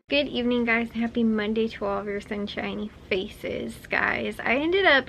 Good evening, guys. Happy Monday to all of your sunshiny faces, guys. I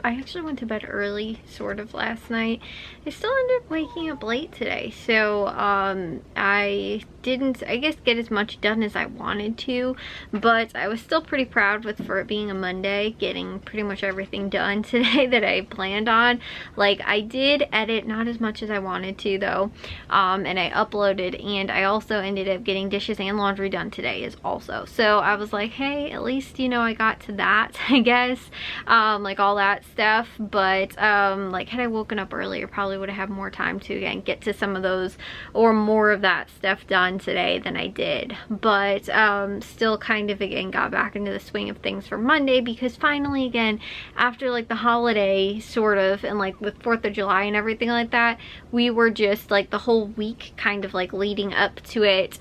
actually went to bed early, sort of, last night. I still ended up waking up late today, so I didn't, I guess, get as much done as I wanted to, but I was still pretty proud for it being a Monday, getting pretty much everything done today that I planned on. Like, I did edit, not as much as I wanted to, though, and I uploaded, and I also ended up getting dishes and laundry done today also. So I was like, hey, at least, you know, I got to that, I guess, like all that stuff. But like, had I woken up earlier, probably would have had more time to, again, get to some of those or more of that stuff done today than I did. But still kind of, again, got back into the swing of things for Monday, because finally, again, after like the holiday sort of, and like with 4th of July and everything like that, we were just like the whole week kind of like leading up to it,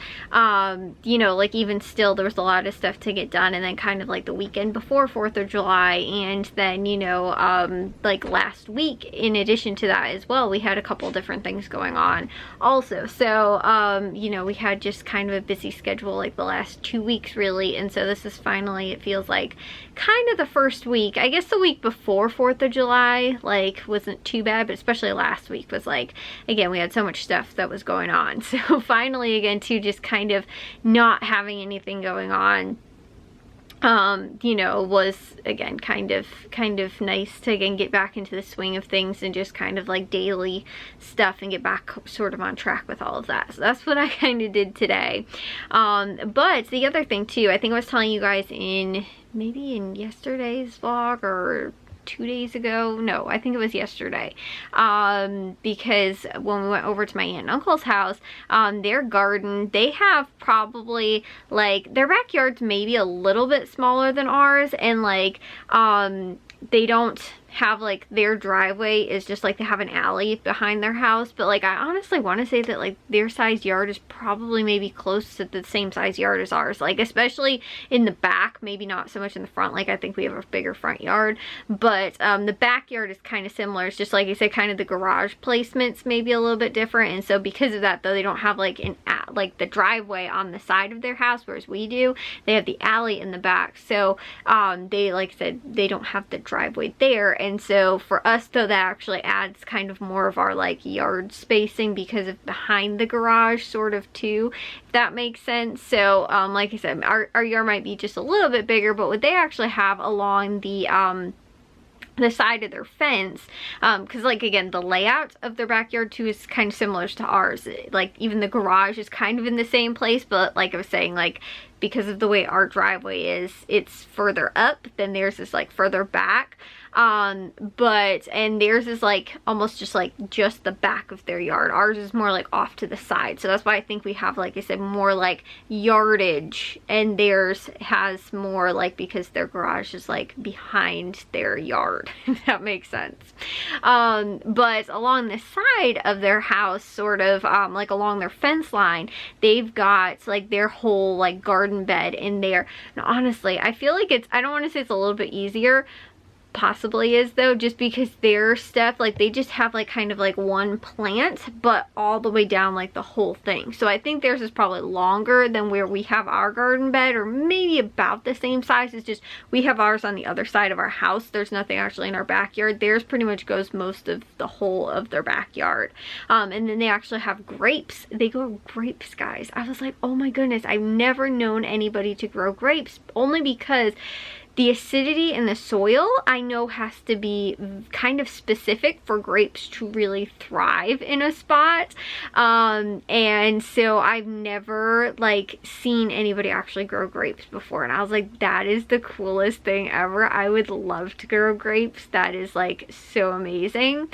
you know, like even still there was a lot of stuff to get done, and then kind of like the weekend before 4th of July, and then, you know, like last week in addition to that as well, we had a couple different things going on also. So you know, we had just kind of a busy schedule like the last 2 weeks really, and so this is finally, it feels like, kind of the first week. I guess the week before 4th of July like wasn't too bad, but especially last week was like, again, we had so much stuff that was going on. So finally, again, to just kind of not having anything going on, you know, was, again, kind of nice to, again, get back into the swing of things and just kind of like daily stuff and get back sort of on track with all of that. So that's what I kind of did today. But the other thing too, I think I was telling you guys maybe in yesterday's vlog or 2 days ago, no, I think it was yesterday, because when we went over to my aunt and uncle's house, their garden, they have probably, like, their backyard's maybe a little bit smaller than ours, and like they don't have, like, their driveway is just like they have an alley behind their house, but like I honestly want to say that like their size yard is probably maybe close to the same size yard as ours, like especially in the back, maybe not so much in the front. Like, I think we have a bigger front yard, but the backyard is kind of similar. It's just like I said, kind of the garage placements maybe a little bit different, and so because of that, though, they don't have like like the driveway on the side of their house, whereas we do. They have the alley in the back, so they, like I said, they don't have the driveway there. And so for us, though, that actually adds kind of more of our like yard spacing because of behind the garage sort of too, if that makes sense. So like I said, our yard might be just a little bit bigger, but what they actually have along the side of their fence, because like, again, the layout of their backyard too is kind of similar to ours. Like, even the garage is kind of in the same place, but like I was saying, like, because of the way our driveway is, it's further up than theirs is like further back. And theirs is like almost just the back of their yard. Ours is more like off to the side. So that's why I think we have, like I said, more like yardage, and theirs has more like, because their garage is like behind their yard, if that makes sense. But along the side of their house, sort of, like along their fence line, they've got like their whole like garden bed in there. And honestly, I feel like I don't want to say it's a little bit easier, possibly is, though, just because their stuff, like, they just have like kind of like one plant, but all the way down like the whole thing. So I think theirs is probably longer than where we have our garden bed, or maybe about the same size. It's just we have ours on the other side of our house. There's nothing actually in our backyard. Theirs pretty much goes most of the whole of their backyard. And then they actually have grapes. They grow grapes, guys. I was like, oh my goodness, I've never known anybody to grow grapes, only because the acidity in the soil, I know, has to be kind of specific for grapes to really thrive in a spot. And so I've never like seen anybody actually grow grapes before. And I was like, that is the coolest thing ever. I would love to grow grapes. That is like so amazing.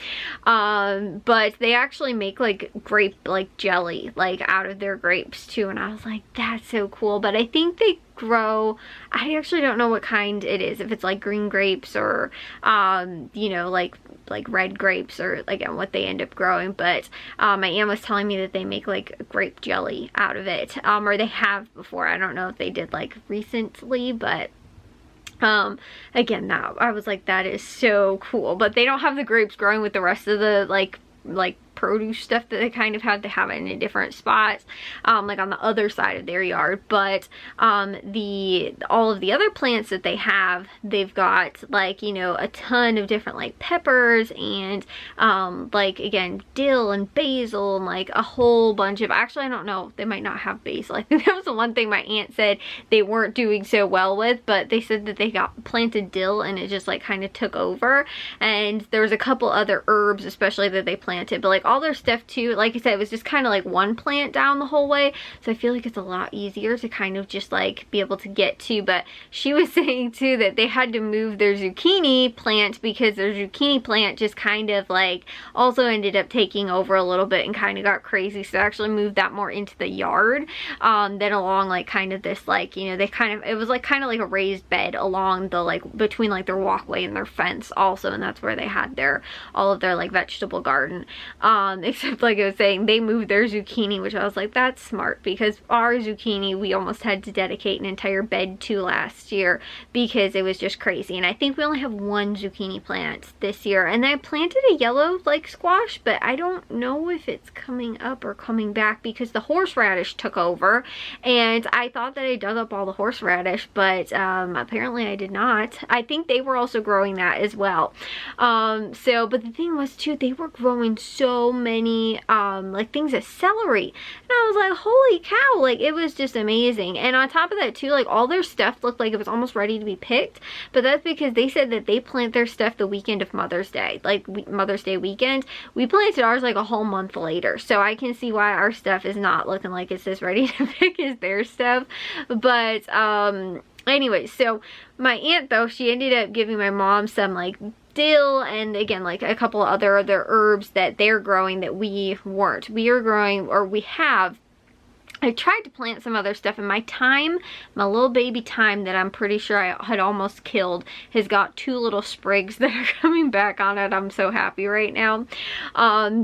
But they actually make like grape like jelly like out of their grapes too. And I was like, that's so cool. But I think they grow, I actually don't know what kind it is, if it's like green grapes or you know, like red grapes, or again what they end up growing. But my aunt was telling me that they make like grape jelly out of it, or they have before. I don't know if they did like recently, but again, that I was like, that is so cool. But they don't have the grapes growing with the rest of the like produce stuff that they kind of have. They have it in different spots, like on the other side of their yard. But all of the other plants that they have, they've got like, you know, a ton of different like peppers and like, again, dill and basil and like a whole bunch of, actually I don't know, they might not have basil. I think that was the one thing my aunt said they weren't doing so well with, but they said that they got planted dill and it just like kind of took over. And there was a couple other herbs especially that they planted, but like all their stuff too, like I said, it was just kind of like one plant down the whole way, so I feel like it's a lot easier to kind of just like be able to get to. But she was saying too that they had to move their zucchini plant because their zucchini plant just kind of like also ended up taking over a little bit and kind of got crazy, so they actually moved that more into the yard than along like kind of this like, you know, they kind of, it was like kind of like a raised bed along the like between like their walkway and their fence also, and that's where they had their all of their like vegetable garden. Except like I was saying, they moved their zucchini, which I was like, that's smart, because our zucchini we almost had to dedicate an entire bed to last year because it was just crazy. And I think we only have one zucchini plant this year, and I planted a yellow like squash, but I don't know if it's coming up or coming back because the horseradish took over, and I thought that I dug up all the horseradish, but apparently I did not. I think they were also growing that as well. But the thing was too, they were growing so many like things of celery, and I was like, holy cow, like it was just amazing. And on top of that too, like all their stuff looked like it was almost ready to be picked, but that's because they said that they plant their stuff the weekend of Mother's Day, like Mother's Day weekend. We planted ours like a whole month later, so I can see why our stuff is not looking like it's as ready to pick as their stuff. But anyway, so my aunt though, she ended up giving my mom some like dill and again like a couple other herbs that they're growing that we weren't. We are growing, or we have, I tried to plant some other stuff, and my thyme, my little baby thyme that I'm pretty sure I had almost killed, has got 2 little sprigs that are coming back on it. I'm so happy right now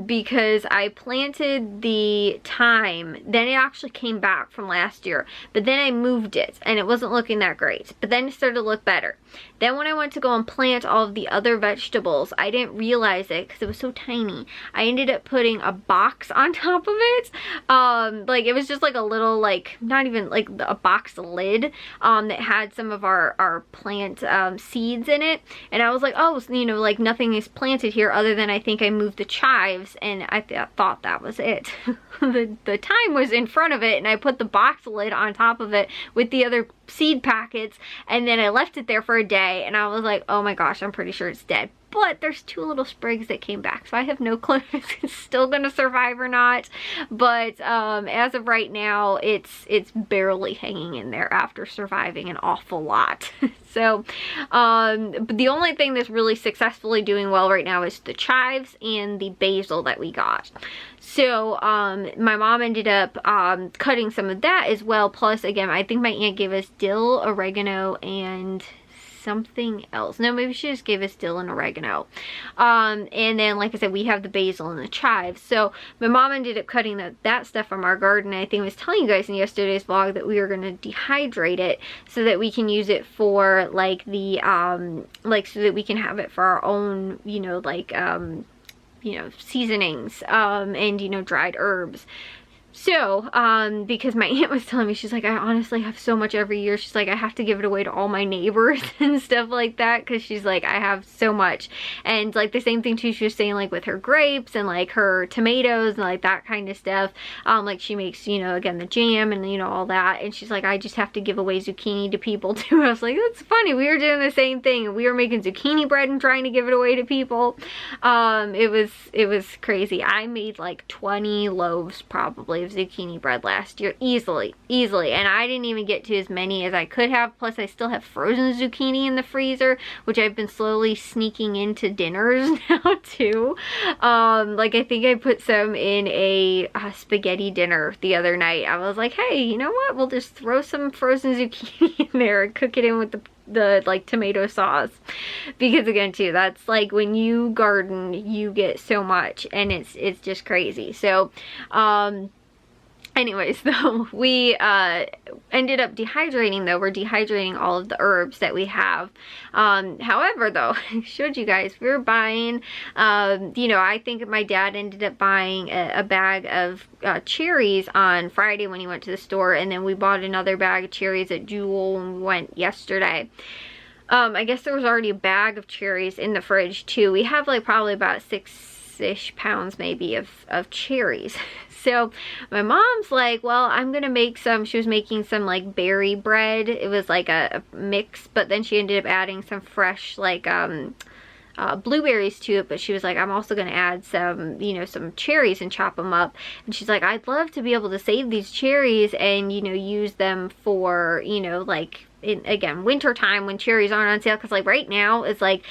because I planted the thyme, then it actually came back from last year, but then I moved it and it wasn't looking that great, but then it started to look better. Then when I went to go and plant all of the other vegetables, I didn't realize it because it was so tiny. I ended up putting a box on top of it. Like it was just like a little, like not even like a box lid that had some of our plant seeds in it. And I was like, oh, you know, like nothing is planted here other than I think I moved the chives, and I thought that was it. the thyme was in front of it, and I put the box lid on top of it with the other seed packets, and then I left it there for a day, and I was like, oh my gosh, I'm pretty sure it's dead. But there's 2 little sprigs that came back, so I have no clue if it's still gonna survive or not. But as of right now, it's barely hanging in there after surviving an awful lot. So but the only thing that's really successfully doing well right now is the chives and the basil that we got. So my mom ended up cutting some of that as well. Plus, again, I think my aunt gave us dill, oregano, and something else. No, maybe she just gave us dill and oregano. And then, like I said, we have the basil and the chives. So my mom ended up cutting that stuff from our garden. I think I was telling you guys in yesterday's vlog that we were going to dehydrate it so that we can use it for like the like so that we can have it for our own, you know, like you know, seasonings and, you know, dried herbs. So, because my aunt was telling me, she's like, I honestly have so much every year. She's like, I have to give it away to all my neighbors and stuff like that, because she's like, I have so much. And like the same thing too, she was saying like with her grapes and like her tomatoes and like that kind of stuff. Like she makes, you know, again, the jam and, you know, all that. And she's like, I just have to give away zucchini to people too. I was like, that's funny. We were doing the same thing, and we were making zucchini bread and trying to give it away to people. It was crazy. I made like 20 loaves probably of zucchini bread last year, easily, and I didn't even get to as many as I could have. Plus I still have frozen zucchini in the freezer, which I've been slowly sneaking into dinners now too. Like I think I put some in a spaghetti dinner the other night. I was like, hey, you know what, we'll just throw some frozen zucchini in there and cook it in with the like tomato sauce, because again too, that's like when you garden, you get so much, and it's just crazy. So Anyways, though, we ended up dehydrating, though. We're dehydrating all of the herbs that we have. However, though, I showed you guys, we were buying, you know, I think my dad ended up buying a bag of cherries on Friday when he went to the store, and then we bought another bag of cherries at Jewel when we went yesterday. I guess there was already a bag of cherries in the fridge, too. We have, like, probably about 6-ish pounds, maybe, of cherries. So my mom's like, well, I'm gonna make some, she was making some like berry bread. It was like a mix, but then she ended up adding some fresh like blueberries to it, but she was like, I'm also gonna add some, you know, some cherries and chop them up. And she's like, I'd love to be able to save these cherries and, you know, use them for, you know, like again, winter time when cherries aren't on sale, because like right now it's like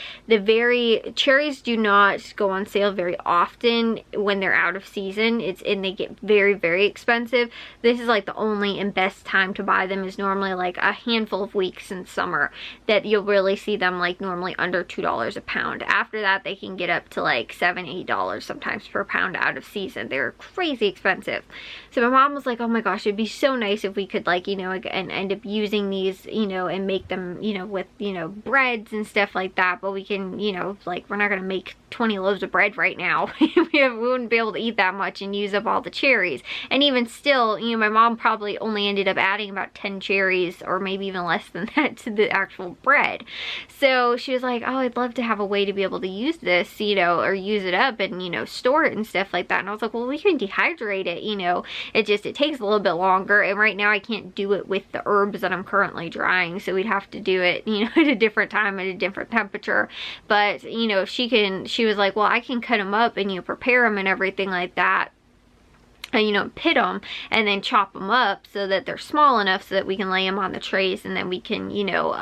cherries do not go on sale very often when they're out of season. And they get very, very expensive. This is like the only and best time to buy them is normally like a handful of weeks in summer that you'll really see them like normally under $2 a pound. After that they can get up to like $7-8 sometimes per pound out of season. They're crazy expensive. So my mom was like, oh my gosh, it'd be so nice if we could like, you know, and end up using these, you know, and make them, you know, with, you know, breads and stuff like that. But we can, you know, like, we're not gonna make 20 loaves of bread right now. we wouldn't be able to eat that much and use up all the cherries. And even still, you know, my mom probably only ended up adding about 10 cherries or maybe even less than that to the actual bread. So she was like, oh, I'd love to have a way to be able to use this, you know, or use it up and, you know, store it and stuff like that. And I was like, well, we can dehydrate it, you know, it takes a little bit longer. And right now I can't do it with the herbs that I'm currently drying. So we'd have to do it, you know, at a different time, at a different temperature. But, you know, if she was like, well, I can cut them up and, you know, prepare them and everything like that. And, you know, pit them and then chop them up so that they're small enough so that we can lay them on the trays and then we can, you know,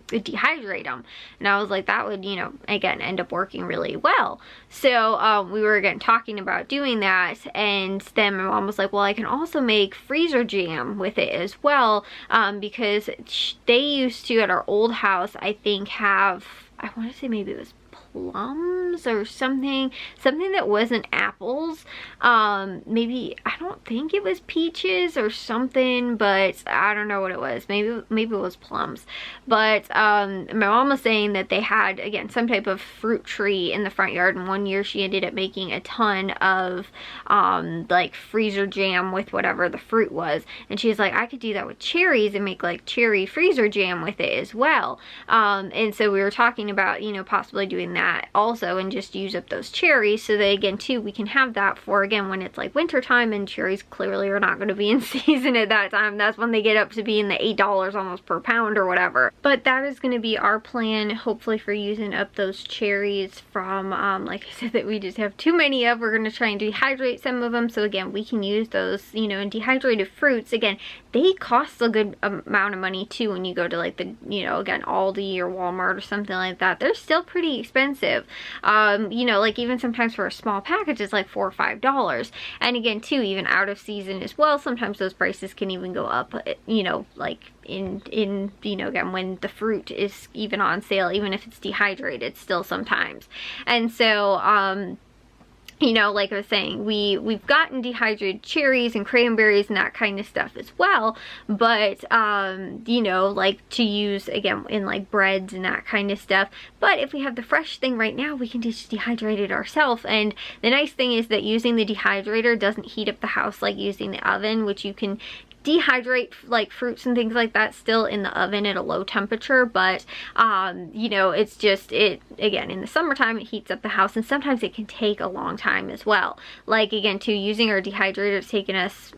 dehydrate them. And I was like, that would, you know, again, end up working really well. So we were again talking about doing that, and then my mom was like, well, I can also make freezer jam with it as well, because they used to, at our old house, I think have, I want to say maybe it was plums or something that wasn't apples. Maybe, I don't think it was peaches or something, but I don't know what it was. Maybe it was plums. But my mom was saying that they had, again, some type of fruit tree in the front yard, and one year she ended up making a ton of like freezer jam with whatever the fruit was. And she's like, I could do that with cherries and make like cherry freezer jam with it as well. And so we were talking about, you know, possibly doing that also and just use up those cherries so that, again, too, we can have that for, again, when it's like winter time and cherries clearly are not going to be in season at that time. That's when they get up to being the $8 almost per pound or whatever. But that is going to be our plan, hopefully, for using up those cherries from, like I said, that we just have too many of. We're going to try and dehydrate some of them so, again, we can use those, you know, and dehydrated fruits, again, they cost a good amount of money too when you go to like the, you know, again, Aldi or Walmart or something like that. They're still pretty expensive. You know, like even sometimes for a small package it's like $4 or $5. And again, too, even out of season as well, sometimes those prices can even go up, you know, like in you know, again, when the fruit is even on sale, even if it's dehydrated still sometimes. And so you know, like I was saying, we've gotten dehydrated cherries and cranberries and that kind of stuff as well, but you know, like to use, again, in like breads and that kind of stuff. But if we have the fresh thing right now, we can just dehydrate it ourselves. And the nice thing is that using the dehydrator doesn't heat up the house like using the oven, which you can dehydrate like fruits and things like that still in the oven at a low temperature. But you know, it's just, again, in the summertime it heats up the house, and sometimes it can take a long time as well. Like, again, too, using our dehydrator has taken us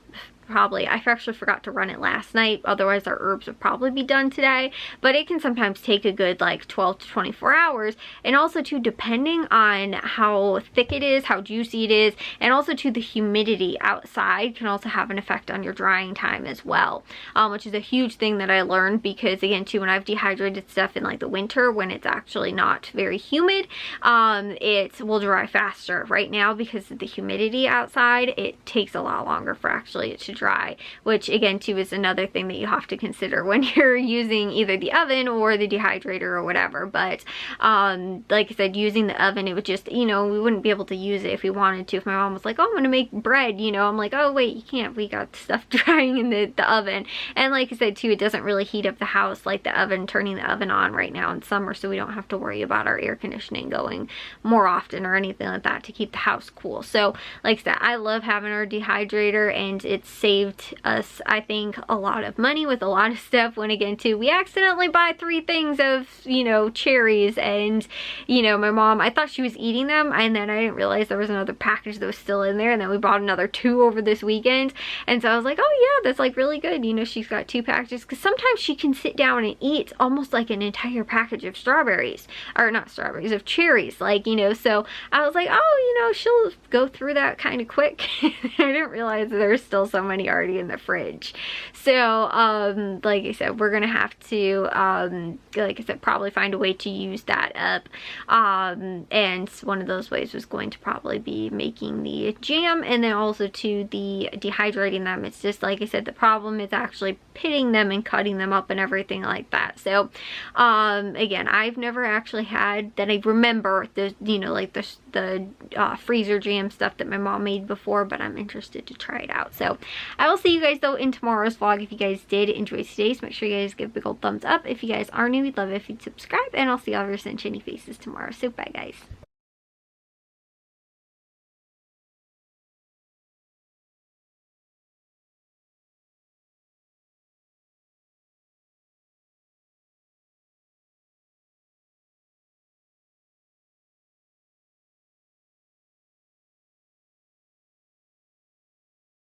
probably, I actually forgot to run it last night, otherwise our herbs would probably be done today. But it can sometimes take a good like 12 to 24 hours, and also too, depending on how thick it is, how juicy it is, and also too, the humidity outside can also have an effect on your drying time as well, which is a huge thing that I learned, because again, too, when I've dehydrated stuff in like the winter when it's actually not very humid, it will dry faster. Right now, because of the humidity outside, it takes a lot longer for actually it to dry, which again too is another thing that you have to consider when you're using either the oven or the dehydrator or whatever. But like I said, using the oven, it would just, you know, we wouldn't be able to use it if we wanted to. If my mom was like, oh, I'm gonna make bread, you know, I'm like, oh wait, you can't, we got stuff drying in the oven. And like I said too, it doesn't really heat up the house like the oven, turning the oven on right now in summer, so we don't have to worry about our air conditioning going more often or anything like that to keep the house cool. So like I said, I love having our dehydrator, and it saved us, I think, a lot of money with a lot of stuff. When again too, we accidentally buy 3 things of, you know, cherries, and you know, my mom, I thought she was eating them, and then I didn't realize there was another package that was still in there, and then we bought another 2 over this weekend. And so I was like, oh yeah, that's like really good, you know, she's got 2 packages, because sometimes she can sit down and eat almost like an entire package of strawberries, or not strawberries, of cherries, like, you know. So I was like, oh, you know, she'll go through that kind of quick. I didn't realize there's still so many already in the fridge. So like I said, we're gonna have to like I said, probably find a way to use that up, and one of those ways was going to probably be making the jam, and then also to the dehydrating them. It's just like I said, the problem is actually pitting them and cutting them up and everything like that. So again, I've never actually had, that I remember, the, you know, like the freezer jam stuff that my mom made before, but I'm interested to try it out. So I will see you guys though in tomorrow's vlog. If you guys did enjoy today's, make sure you guys give a big old thumbs up. If you guys are new, we'd love it if you'd subscribe, and I'll see all of your sunshiny faces tomorrow. So bye guys.